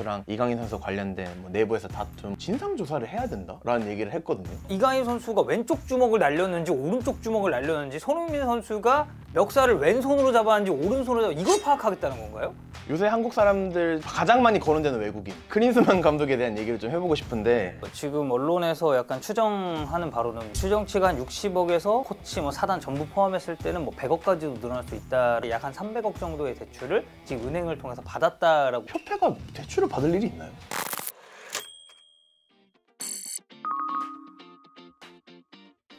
선수랑 이강인 선수 관련된 내부에서 다툼 진상조사를 해야 된다라는 얘기를 했거든요. 이강인 선수가 왼쪽 주먹을 날렸는지 오른쪽 주먹을 날렸는지, 손흥민 선수가 멱살을 왼손으로 잡았는지 오른손으로 이걸 파악하겠다는 건가요? 요새 한국 사람들 가장 많이 거론되는 외국인 클린스만 감독에 대한 얘기를 좀 해보고 싶은데, 지금 언론에서 약간 추정하는 바로는 추정치가 한 60억에서 코치 사단 전부 포함했을 때는 100억까지도 늘어날 수 있다. 약 한 300억 정도의 대출을 지금 은행을 통해서 받았다라고. 협회가 대출을 받을 일이 있나요?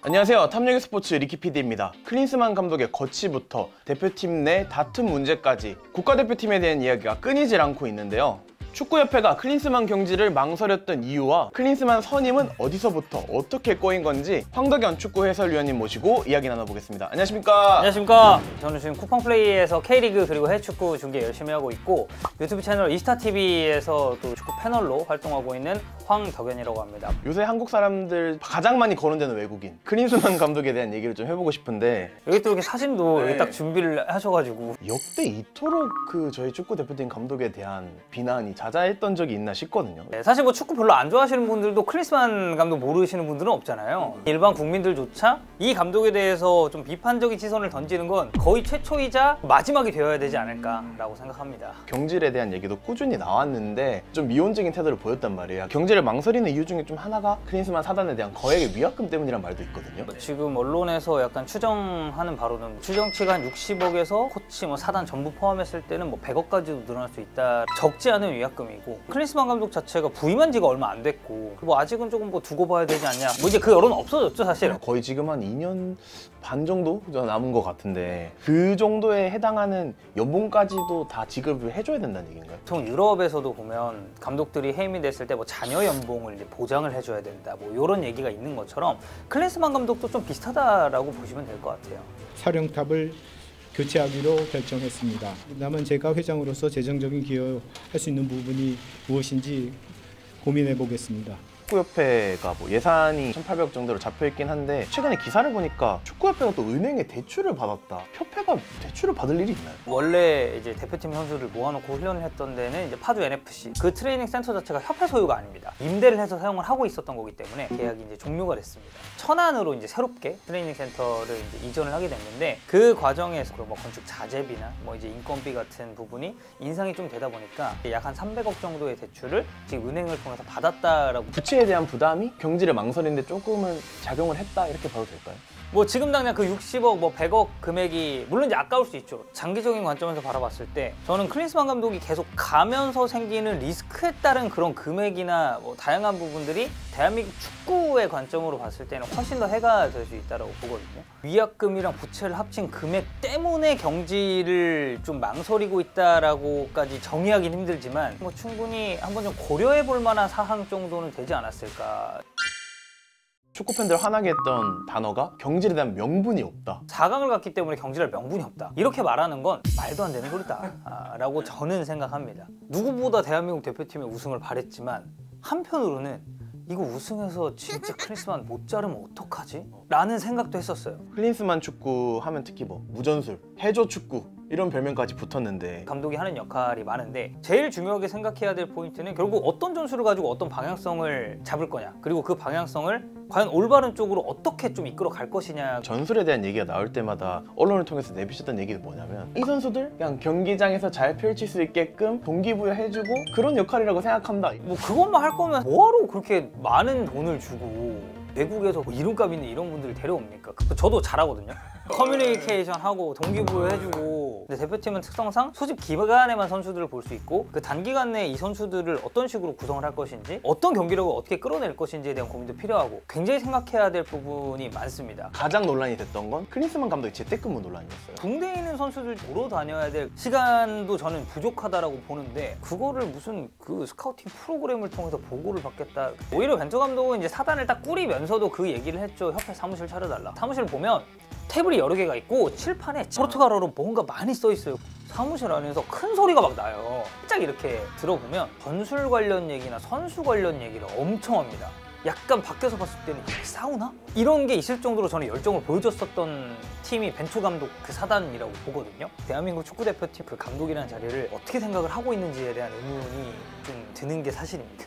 안녕하세요. 탐욕의 스포츠 리키피디입니다. 클린스만 감독의 거취부터 대표팀 내 다툼 문제까지 국가대표팀에 대한 이야기가 끊이질 않고 있는데요. 축구협회가 클린스만 경질을 망설였던 이유와 클린스만 선임은 어디서부터 어떻게 꼬인 건지 황덕연 축구 해설위원님 모시고 이야기 나눠보겠습니다. 안녕하십니까? 안녕하십니까? 저는 지금 쿠팡플레이에서 K리그 그리고 해외축구 중계 열심히 하고 있고, 유튜브 채널 이스타TV에서 또 축구 패널로 활동하고 있는 황덕연이라고 합니다. 요새 한국 사람들 가장 많이 거론되는 외국인 클린스만 감독에 대한 얘기를 좀 해보고 싶은데, 여기 또 이렇게 사진도 여기 딱 준비를 하셔가지고 역대 이토록 저희 축구 대표팀 감독에 대한 비난이 자자했던 적이 있나 싶거든요. 사실 축구 별로 안 좋아하시는 분들도 클린스만 감독 모르시는 분들은 없잖아요. 일반 국민들조차 이 감독에 대해서 좀 비판적인 시선을 던지는 건 거의 최초이자 마지막이 되어야 되지 않을까라고 생각합니다. 경질에 대한 얘기도 꾸준히 나왔는데 좀 미온적인 태도를 보였단 말이에요. 경질을 망설이는 이유 중에 좀 하나가 클린스만 사단에 대한 거액의 위약금 때문이란 말도 있거든요. 지금 언론에서 약간 추정하는 바로는 추정치가 한 60억에서 코치 사단 전부 포함했을 때는 100억까지도 늘어날 수 있다. 적지 않은 위약금이고, 클린스만 감독 자체가 부임한 지가 얼마 안 됐고, 아직은 조금 두고 봐야 되지 않냐, 이제 그 여론은 없어졌죠 사실. 거의 지금 한 2년 반 정도 남은 것 같은데, 그 정도에 해당하는 연봉까지도 다 지급을 해줘야 된다는 얘기인가요? 보통 유럽에서도 보면 감독들이 해임이 됐을 때 자녀 연봉을 이제 보장을 해줘야 된다, 이런 얘기가 있는 것처럼 클린스만 감독도 좀 비슷하다라고 보시면 될 것 같아요. 사령탑을 교체하기로 결정했습니다. 다만 제가 회장으로서 재정적인 기여할 수 있는 부분이 무엇인지 고민해 보겠습니다. 축구협회가 예산이 1,800억 정도로 잡혀있긴 한데, 최근에 기사를 보니까 축구협회가 또 은행에 대출을 받았다. 협회가 대출을 받을 일이 있나요? 원래 이제 대표팀 선수를 모아놓고 훈련을 했던 데는 이제 파주 NFC, 그 트레이닝 센터 자체가 협회 소유가 아닙니다. 임대를 해서 사용을 하고 있었던 거기 때문에 계약이 이제 종료가 됐습니다. 천안으로 이제 새롭게 트레이닝 센터를 이제 이전을 하게 됐는데, 그 과정에서 건축 자재비나 이제 인건비 같은 부분이 인상이 좀 되다 보니까 약 한 300억 정도의 대출을 지금 은행을 통해서 받았다라고. 부채에 대한 부담이 경질을 망설이는데 조금은 작용을 했다, 이렇게 봐도 될까요? 지금 당장 그 60억, 100억 금액이 물론 이제 아까울 수 있죠. 장기적인 관점에서 바라봤을 때 저는 클린스만 감독이 계속 가면서 생기는 리스크에 따른 그런 금액이나 다양한 부분들이 대한민국 축구의 관점으로 봤을 때는 훨씬 더 해가 될 수 있다고 보거든요. 위약금이랑 부채를 합친 금액 때문에 경질을 좀 망설이고 있다라고까지 정의하기는 힘들지만 충분히 한번 좀 고려해 볼 만한 사항 정도는 되지 않았을까. 축구팬들 화나게 했던 단어가 경질에 대한 명분이 없다. 4강을 갔기 때문에 경질할 명분이 없다, 이렇게 말하는 건 말도 안 되는 소리다 라고 저는 생각합니다. 누구보다 대한민국 대표팀의 우승을 바랬지만 한편으로는 이거 우승해서 진짜 클린스만 못 자르면 어떡하지? 라는 생각도 했었어요. 클린스만 축구 하면 특히 무전술, 해조 축구 이런 별명까지 붙었는데, 감독이 하는 역할이 많은데 제일 중요하게 생각해야 될 포인트는 결국 어떤 전술을 가지고 어떤 방향성을 잡을 거냐, 그리고 그 방향성을 과연 올바른 쪽으로 어떻게 좀 이끌어 갈 것이냐. 전술에 대한 얘기가 나올 때마다 언론을 통해서 내비쳤던 얘기는 뭐냐면, 이 선수들 그냥 경기장에서 잘 펼칠 수 있게끔 동기부여해주고 그런 역할이라고 생각한다. 그것만 할 거면 뭐하러 그렇게 많은 돈을 주고 외국에서 이름값 있는 이런 분들을 데려옵니까? 저도 잘하거든요. 커뮤니케이션 하고 동기부여 해주고. 근데 대표팀은 특성상 소집 기간에만 선수들을 볼 수 있고, 그 단기간 내에 이 선수들을 어떤 식으로 구성을 할 것인지, 어떤 경기력을 어떻게 끌어낼 것인지에 대한 고민도 필요하고 굉장히 생각해야 될 부분이 많습니다. 가장 논란이 됐던 건 클린스만 감독의 재택근무 논란이었어요. 군대에 있는 선수들 보러 다녀야 될 시간도 저는 부족하다라고 보는데, 그거를 무슨 스카우팅 프로그램을 통해서 보고를 받겠다. 오히려 벤투 감독은 이제 사단을 딱 꾸리면서도 그 얘기를 했죠. 협회 사무실 차려달라. 사무실을 보면 테이블이 여러 개가 있고 칠판에 포르투갈어로 뭔가 많이 써 있어요. 사무실 안에서 큰 소리가 막 나요. 살짝 이렇게 들어보면 전술 관련 얘기나 선수 관련 얘기를 엄청 합니다. 약간 밖에서 봤을 때는 이게 싸우나? 이런 게 있을 정도로 저는 열정을 보여줬었던 팀이 벤투 감독 그 사단이라고 보거든요. 대한민국 축구대표팀 그 감독이라는 자리를 어떻게 생각을 하고 있는지에 대한 의문이 좀 드는 게 사실입니다.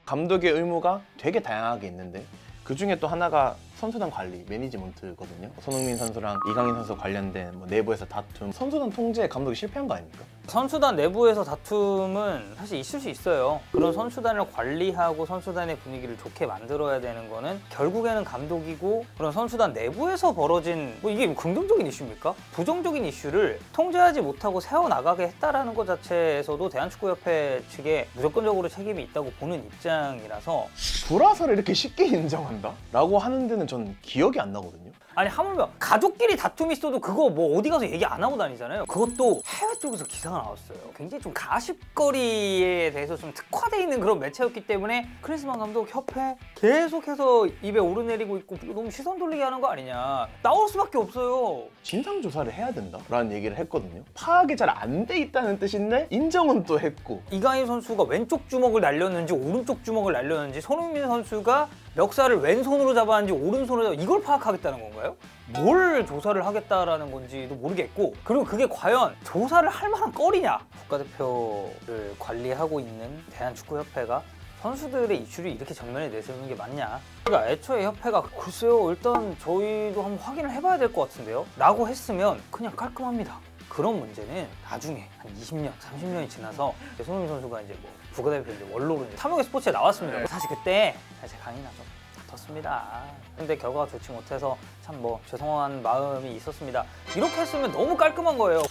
감독의 의무가 되게 다양하게 있는데 그 중에 또 하나가 선수단 관리, 매니지먼트거든요. 손흥민 선수랑 이강인 선수 관련된 뭐 내부에서 다툼, 선수단 통제에 감독이 실패한 거 아닙니까? 선수단 내부에서 다툼은 사실 있을 수 있어요. 그런 선수단을 관리하고 선수단의 분위기를 좋게 만들어야 되는 거는 결국에는 감독이고, 그런 선수단 내부에서 벌어진 뭐 이게 긍정적인 이슈입니까? 부정적인 이슈를 통제하지 못하고 세워나가게 했다라는 것 자체에서도 대한축구협회 측에 무조건적으로 책임이 있다고 보는 입장이라서. 불화설을 이렇게 쉽게 인정한다? 라고 하는 데는 전 기억이 안 나거든요. 아니 하물며 가족끼리 다툼이 있어도 그거 뭐 어디 가서 얘기 안 하고 다니잖아요. 그것도 해외 쪽에서 기사가 나왔어요. 굉장히 좀 가십거리에 대해서 좀 특화되어 있는 그런 매체였기 때문에 클린스만 감독 협회 계속해서 입에 오르내리고 있고 너무 시선 돌리게 하는 거 아니냐, 나올 수밖에 없어요. 진상조사를 해야 된다라는 얘기를 했거든요. 파악이 잘 안 돼 있다는 뜻인데 인정은 또 했고, 이강인 선수가 왼쪽 주먹을 날렸는지 오른쪽 주먹을 날렸는지, 손흥민 선수가 멱살을 왼손으로 잡았는지 오른손으로 잡았는지 이걸 파악하겠다는 건가요? 뭘 조사를 하겠다라는 건지도 모르겠고, 그리고 그게 과연 조사를 할 만한 거리냐? 국가대표를 관리하고 있는 대한축구협회가 선수들의 이슈를 이렇게 전면에 내세우는 게 맞냐? 그러니까 애초에 협회가 글쎄요, 일단 저희도 한번 확인을 해봐야 될 것 같은데요? 라고 했으면 그냥 깔끔합니다. 그런 문제는 나중에 한 20년, 30년이 지나서 손흥민 선수가 이제 뭐 국가대표 이제 원로로 이제 탐욕의 스포츠에 나왔습니다. 사실 그때 제 강이나 좀 다퉜습니다. 근데 결과가 좋지 못해서 참 뭐 죄송한 마음이 있었습니다. 이렇게 했으면 너무 깔끔한 거예요.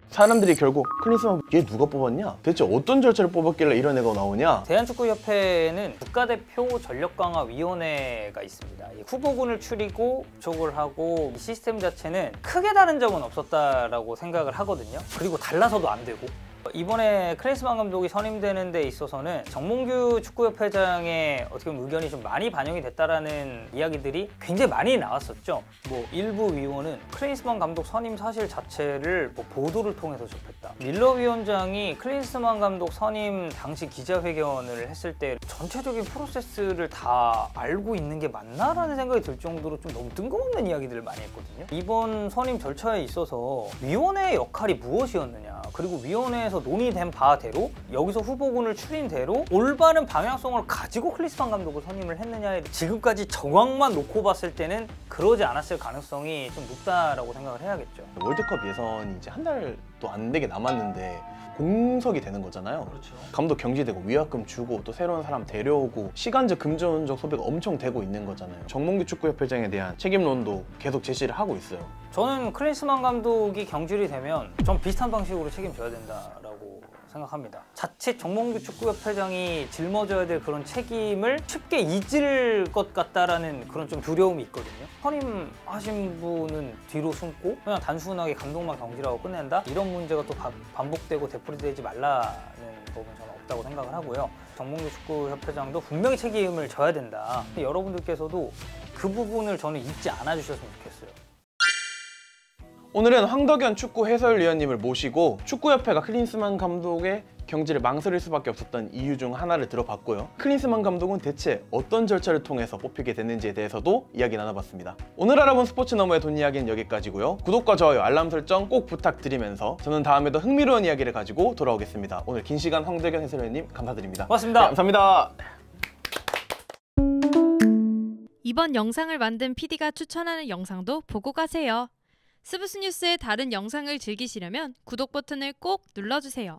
사람들이 결국 클린스만 얘 누가 뽑았냐? 대체 어떤 절차를 뽑았길래 이런 애가 나오냐? 대한축구협회는 국가대표 전력강화위원회가 있습니다. 후보군을 추리고 구촉을 하고, 이 시스템 자체는 크게 다른 점은 없었다라고 생각을 하거든요. 그리고 달라서도 안 되고. 이번에 클린스만 감독이 선임되는 데 있어서는 정몽규 축구협회장의 어떻게 보면 의견이 좀 많이 반영이 됐다라는 이야기들이 굉장히 많이 나왔었죠. 뭐 일부 위원은 클린스만 감독 선임 사실 자체를 뭐 보도를 통해서 접했다. 밀러 위원장이 클린스만 감독 선임 당시 기자회견을 했을 때 전체적인 프로세스를 다 알고 있는 게 맞나라는 생각이 들 정도로 좀 너무 뜬금없는 이야기들을 많이 했거든요. 이번 선임 절차에 있어서 위원회의 역할이 무엇이었느냐, 그리고 위원회에서 논의된 바대로 여기서 후보군을 추린 대로 올바른 방향성을 가지고 클린스만 감독을 선임을 했느냐에 지금까지 정황만 놓고 봤을 때는 그러지 않았을 가능성이 좀 높다라고 생각을 해야겠죠. 월드컵 예선이 이제 한 달도 안 되게 남았는데 공석이 되는 거잖아요. 그렇죠. 감독 경질되고 위약금 주고 또 새로운 사람 데려오고 시간적 금전적 소비가 엄청 되고 있는 거잖아요. 정몽규 축구협회장에 대한 책임론도 계속 제시를 하고 있어요. 저는 클린스만 감독이 경질이 되면 전 비슷한 방식으로 책임져야 된다라고 생각합니다. 자칫 정몽규 축구협회장이 짊어져야 될 그런 책임을 쉽게 잊을 것 같다라는 그런 좀 두려움이 있거든요. 선임하신 분은 뒤로 숨고 그냥 단순하게 감독만 경질하고 끝낸다? 이런 문제가 또 반복되고 되풀이되지 말라는 법은 저는 없다고 생각을 하고요. 정몽규 축구협회장도 분명히 책임을 져야 된다. 여러분들께서도 그 부분을 저는 잊지 않아 주셨으면 좋겠어요. 오늘은 황덕현 축구 해설위원님을 모시고 축구협회가 클린스만 감독의 경질을 망설일 수밖에 없었던 이유 중 하나를 들어봤고요. 클린스만 감독은 대체 어떤 절차를 통해서 뽑히게 됐는지에 대해서도 이야기 나눠봤습니다. 오늘 알아본 스포츠 너머의 돈 이야기는 여기까지고요. 구독과 좋아요, 알람 설정 꼭 부탁드리면서 저는 다음에도 흥미로운 이야기를 가지고 돌아오겠습니다. 오늘 긴 시간 황덕현 해설위원님 감사드립니다. 고맙습니다. 네, 감사합니다. 이번 영상을 만든 PD가 추천하는 영상도 보고 가세요. 스브스 뉴스의 다른 영상을 즐기시려면 구독 버튼을 꼭 눌러주세요.